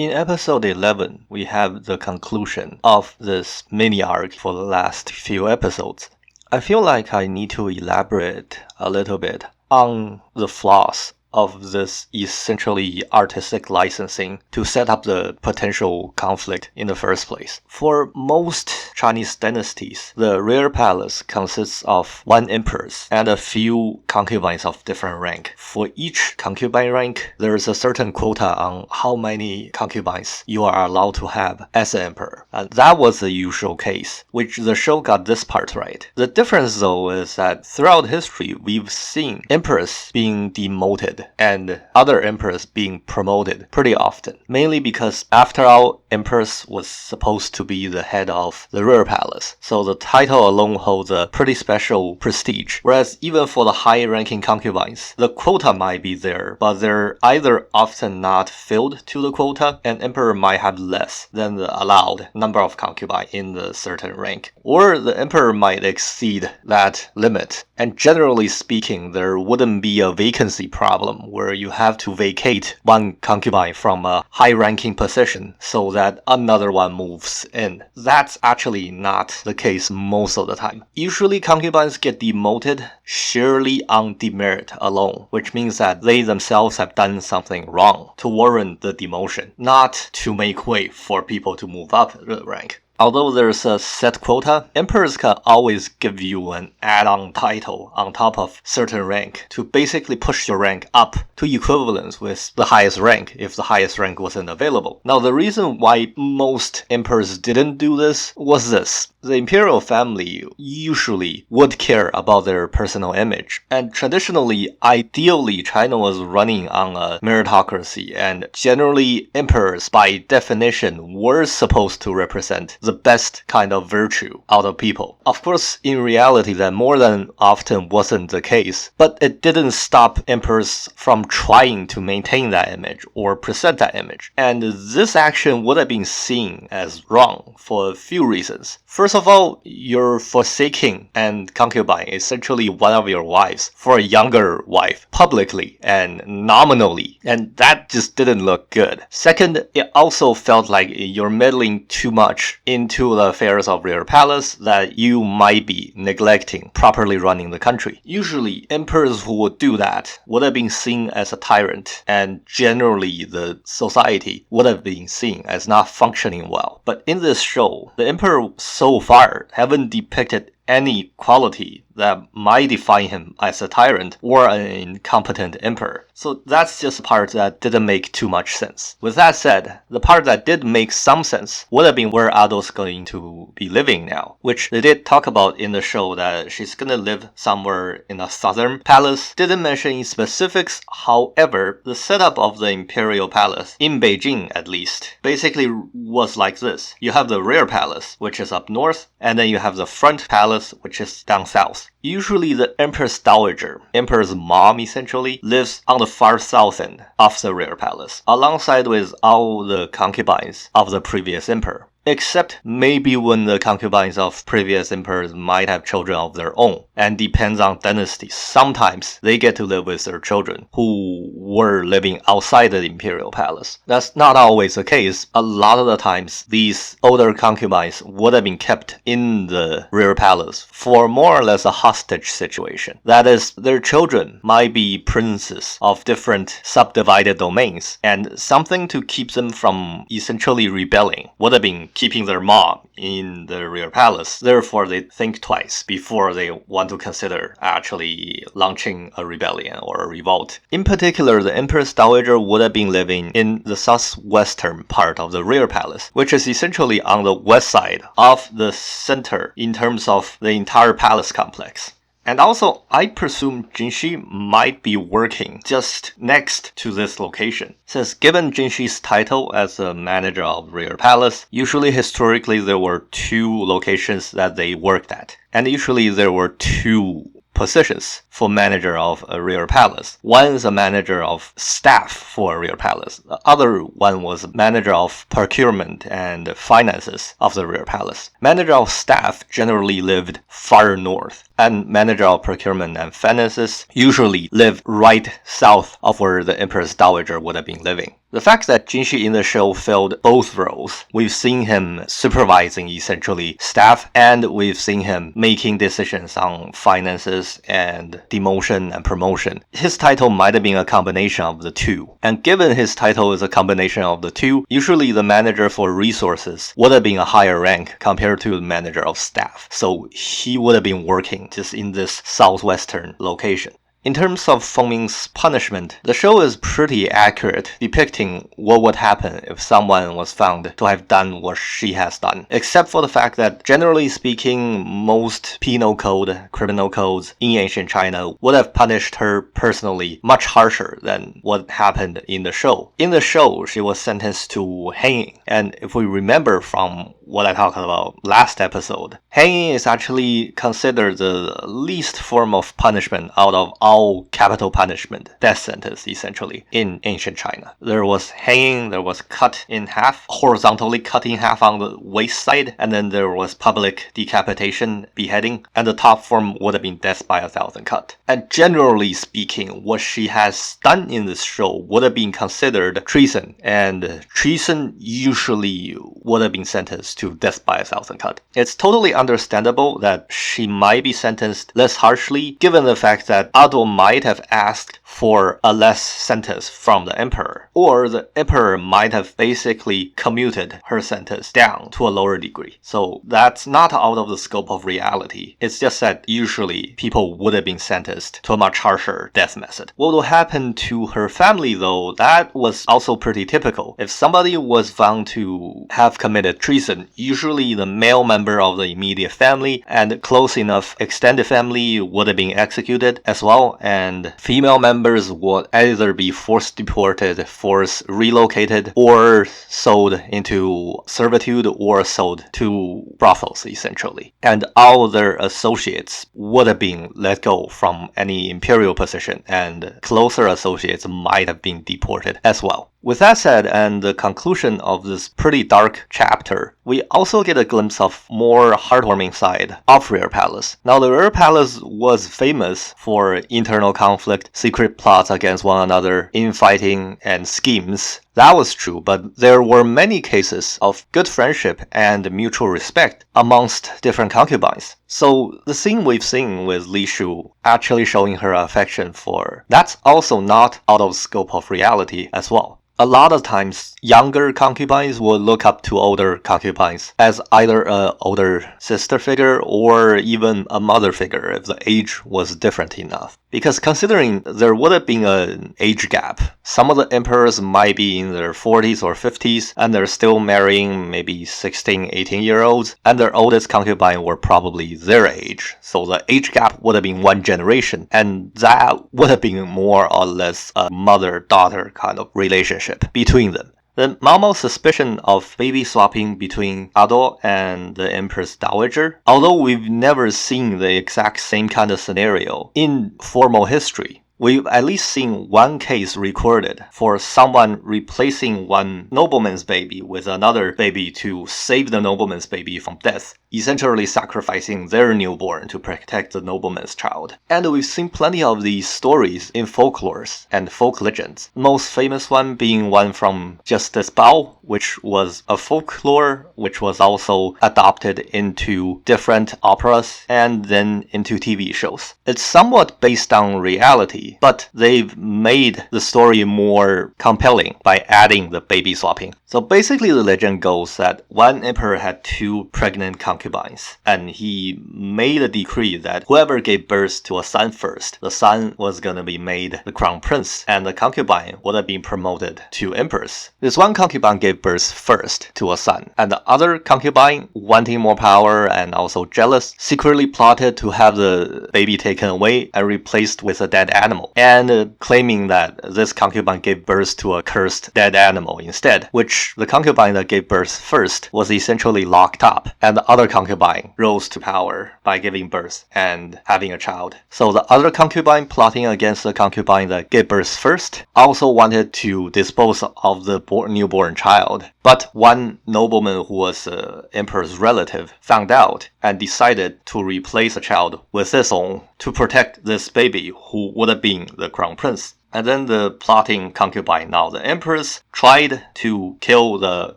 In episode 11, we have the conclusion of this mini-arc for the last few episodes. I feel like I need to elaborate a little bit on the flaws of this essentially artistic licensing to set up the potential conflict in the first place. For most Chinese dynasties, the rear palace consists of one empress and a few concubines of different rank. For each concubine rank, there is a certain quota on how many concubines you are allowed to have as an emperor. And that was the usual case, which the show got this part right. The difference though is that throughout history, we've seen emperors being demoted and other emperors being promoted pretty often, mainly because after all, empress was supposed to be the head of the rear palace, so the title alone holds a pretty special prestige, whereas even for the high-ranking concubines, the quota might be there, but they're either often not filled to the quota, and emperor might have less than the allowed number of concubines in the certain rank, or the emperor might exceed that limit, and generally speaking, there wouldn't be a vacancy problem where you have to vacate one concubine from a high-ranking position so that another one moves in. That's actually not the case most of the time. Usually concubines get demoted sheerly on demerit alone, which means that they themselves have done something wrong to warrant the demotion, not to make way for people to move up the rank. Although there's a set quota, emperors can always give you an add-on title on top of certain rank to basically push your rank up to equivalence with the highest rank if the highest rank wasn't available. Now, the reason why most emperors didn't do this was this. The imperial family usually would care about their personal image, and traditionally, ideally, China was running on a meritocracy, and generally, emperors, by definition, were supposed to represent the best kind of virtue out of people. Of course, in reality, that more than often wasn't the case, but it didn't stop emperors from trying to maintain that image or present that image. And this action would have been seen as wrong for a few reasons. First of all, you're forsaking and concubine, essentially one of your wives, for a younger wife, publicly and nominally, and that just didn't look good. Second, it also felt like you're meddling too much into the affairs of your palace that you might be neglecting properly running the country. Usually, emperors who would do that would have been seen as a tyrant, and generally the society would have been seen as not functioning well. But in this show, the emperor so far haven't depicted any quality that might define him as a tyrant or an incompetent emperor. So that's just a part that didn't make too much sense. With that said, the part that did make some sense would have been where Ado's going to be living now, which they did talk about in the show that she's gonna live somewhere in a southern palace. Didn't mention any specifics, however, the setup of the imperial palace, in Beijing at least, basically was like this. You have the rear palace, which is up north, and then you have the front palace, which is down south. Usually the Empress Dowager, Emperor's mom essentially, lives on the far south end of the rear palace, alongside with all the concubines of the previous emperor. Except maybe when the concubines of previous emperors might have children of their own, and depends on dynasty. Sometimes they get to live with their children who were living outside the imperial palace. That's not always the case. A lot of the times, these older concubines would have been kept in the rear palace for more or less a hostage situation. That is, their children might be princes of different subdivided domains, and something to keep them from essentially rebelling would have been keeping their mom in the rear palace. Therefore, they think twice before they want to consider actually launching a rebellion or a revolt. In particular, the Empress Dowager would have been living in the southwestern part of the rear palace, which is essentially on the west side of the center in terms of the entire palace complex. And also, I presume Jinxi might be working just next to this location, since given Jinxi's title as a manager of Rear Palace, usually historically there were two locations that they worked at, and usually there were two positions for manager of a royal palace. One is a manager of staff for a royal palace. The other one was manager of procurement and finances of the royal palace. Manager of staff generally lived far north, and manager of procurement and finances usually lived right south of where the Empress Dowager would have been living. The fact that Jinshi in the show filled both roles, we've seen him supervising essentially staff, and we've seen him making decisions on finances and demotion and promotion. His title might have been a combination of the two. And given his title is a combination of the two, usually the manager for resources would have been a higher rank compared to the manager of staff. So he would have been working just in this southwestern location. In terms of Feng Ming's punishment, the show is pretty accurate, depicting what would happen if someone was found to have done what she has done. Except for the fact that, generally speaking, most penal code, criminal codes in ancient China would have punished her personally much harsher than what happened in the show. In the show, she was sentenced to hanging, and if we remember from what I talked about last episode, hanging is actually considered the least form of punishment out of all capital punishment, death sentence essentially, in ancient China. There was hanging, there was cut in half, horizontally cut in half on the waist side, and then there was public decapitation, beheading, and the top form would have been death by 1,000 cut. And generally speaking, what she has done in this show would have been considered treason, and treason usually would have been sentenced to death by 1,000 cut. It's totally understandable that she might be sentenced less harshly, given the fact that Ado might have asked for a less sentence from the emperor, or the emperor might have basically commuted her sentence down to a lower degree. So that's not out of the scope of reality. It's just that usually people would have been sentenced to a much harsher death method. What will happen to her family though, that was also pretty typical. If somebody was found to have committed treason, usually the male member of the immediate family and close enough extended family would have been executed as well, and female members would either be forced deported, forced relocated, or sold into servitude or sold to brothels essentially. And all their associates would have been let go from any imperial position, and closer associates might have been deported as well. With that said, and the conclusion of this pretty dark chapter, we also get a glimpse of more heartwarming side of Royal Palace. Now, the Royal Palace was famous for internal conflict, secret plots against one another, infighting, and schemes. That was true, but there were many cases of good friendship and mutual respect amongst different concubines. So the scene we've seen with Li Shu actually showing her affection for, that's also not out of scope of reality as well. A lot of times, younger concubines will look up to older concubines as either an older sister figure or even a mother figure if the age was different enough. Because considering there would have been an age gap, some of the emperors might be in their 40s or 50s and they're still marrying maybe 16, 18-year-olds, and their oldest concubine were probably their age. So the age gap would have been one generation, and that would have been more or less a mother-daughter kind of relationship between them. Then Mao Mao's suspicion of baby swapping between Ado and the Empress Dowager, although we've never seen the exact same kind of scenario in formal history, we've at least seen one case recorded for someone replacing one nobleman's baby with another baby to save the nobleman's baby from death, essentially sacrificing their newborn to protect the nobleman's child. And we've seen plenty of these stories in folklores and folk legends. The most famous one being one from Justice Bao, which was a folklore which was also adopted into different operas and then into TV shows. It's somewhat based on reality, but they've made the story more compelling by adding the baby swapping. So basically the legend goes that one emperor had two pregnant concubines, and he made a decree that whoever gave birth to a son first, the son was gonna be made the crown prince, and the concubine would have been promoted to empress. This one concubine gave birth first to a son, and the other concubine, wanting more power and also jealous, secretly plotted to have the baby taken away and replaced with a dead animal, and claiming that this concubine gave birth to a cursed dead animal instead, which the concubine that gave birth first was essentially locked up, and the other concubine rose to power by giving birth and having a child. So the other concubine plotting against the concubine that gave birth first also wanted to dispose of the newborn child. But one nobleman who was the emperor's relative found out and decided to replace the child with his own to protect this baby who would have been the crown prince. And then the plotting concubine, now the empress, tried to kill the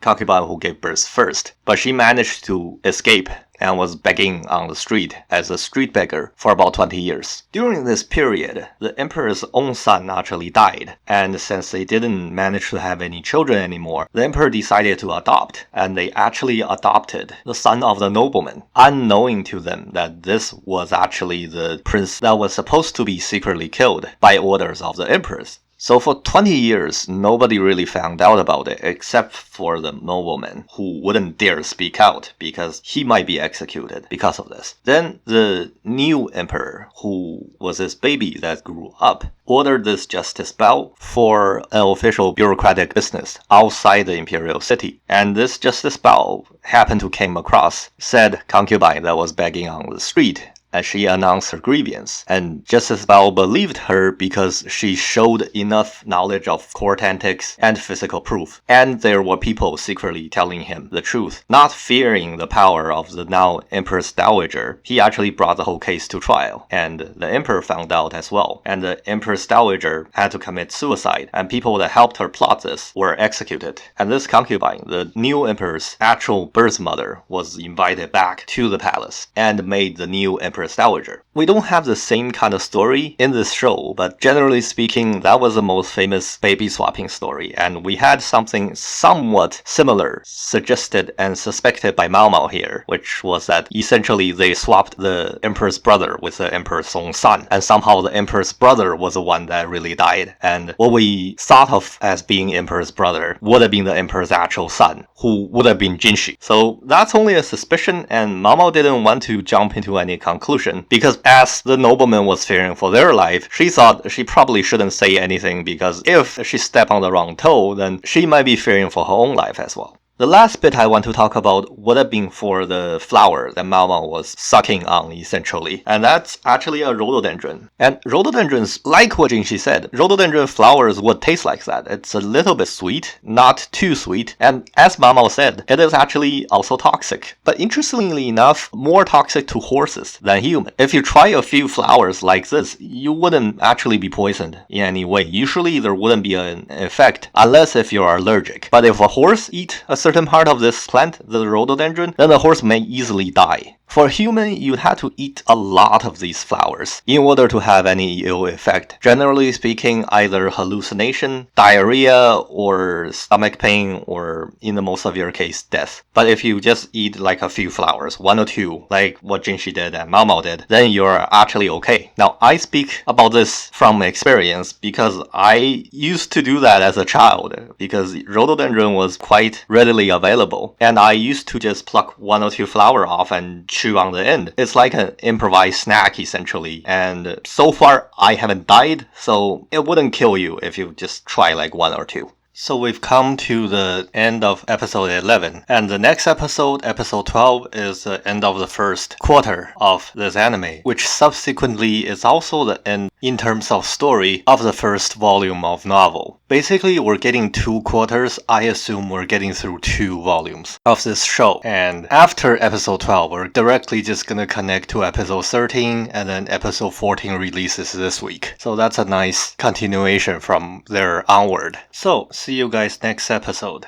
concubine who gave birth first, but she managed to escape and was begging on the street as a street beggar for about 20 years. During this period, the emperor's own son actually died, and since they didn't manage to have any children anymore, the emperor decided to adopt, and they actually adopted the son of the nobleman, unknowing to them that this was actually the prince that was supposed to be secretly killed by orders of the empress. So for 20 years, nobody really found out about it except for the nobleman who wouldn't dare speak out because he might be executed because of this. Then the new emperor, who was his baby that grew up, ordered this justice bell for an official bureaucratic business outside the imperial city. And this justice bell happened to came across said concubine that was begging on the street, and she announced her grievance. And Justice Bell believed her because she showed enough knowledge of court antics and physical proof. And there were people secretly telling him the truth. Not fearing the power of the now Empress Dowager, he actually brought the whole case to trial. And the emperor found out as well. And the Empress Dowager had to commit suicide. And people that helped her plot this were executed. And this concubine, the new emperor's actual birth mother, was invited back to the palace and made the new emperor Dowager. We don't have the same kind of story in this show, but generally speaking, that was the most famous baby swapping story, and we had something somewhat similar suggested and suspected by Mao Mao here, which was that essentially they swapped the emperor's brother with the emperor's own son, and somehow the emperor's brother was the one that really died, and what we thought of as being emperor's brother would have been the emperor's actual son, who would have been Jinshi. So that's only a suspicion, and Mao Mao didn't want to jump into any conclusion, because as the nobleman was fearing for their life, she thought she probably shouldn't say anything because if she stepped on the wrong toe, then she might be fearing for her own life as well. The last bit I want to talk about would have been for the flower that Mao Mao was sucking on, essentially. And that's actually a rhododendron. And rhododendrons, like what Jinshi said, rhododendron flowers would taste like that. It's a little bit sweet, not too sweet. And as Mao Mao said, it is actually also toxic. But interestingly enough, more toxic to horses than humans. If you try a few flowers like this, you wouldn't actually be poisoned in any way. Usually there wouldn't be an effect, unless if you're allergic. But if a horse eats a certain part of this plant, the rhododendron, then the horse may easily die. For a human, you'd have to eat a lot of these flowers in order to have any ill effect. Generally speaking, either hallucination, diarrhea, or stomach pain, or in the most severe case, death. But if you just eat like a few flowers, one or two, like what Jinshi did and Mao Mao did, then you're actually okay. Now, I speak about this from experience because I used to do that as a child because rhododendron was quite readily available. And I used to just pluck one or two flower off and chew on the end. It's like an improvised snack essentially, and so far I haven't died, so it wouldn't kill you if you just try like one or two. So we've come to the end of episode 11, and the next episode, episode 12, is the end of the first quarter of this anime, which subsequently is also the end in terms of story of the first volume of novel. Basically, we're getting 2 quarters. I assume we're getting through 2 volumes of this show. And after episode 12, we're directly just gonna connect to episode 13, and then episode 14 releases this week. So that's a nice continuation from there onward. So, see you guys next episode.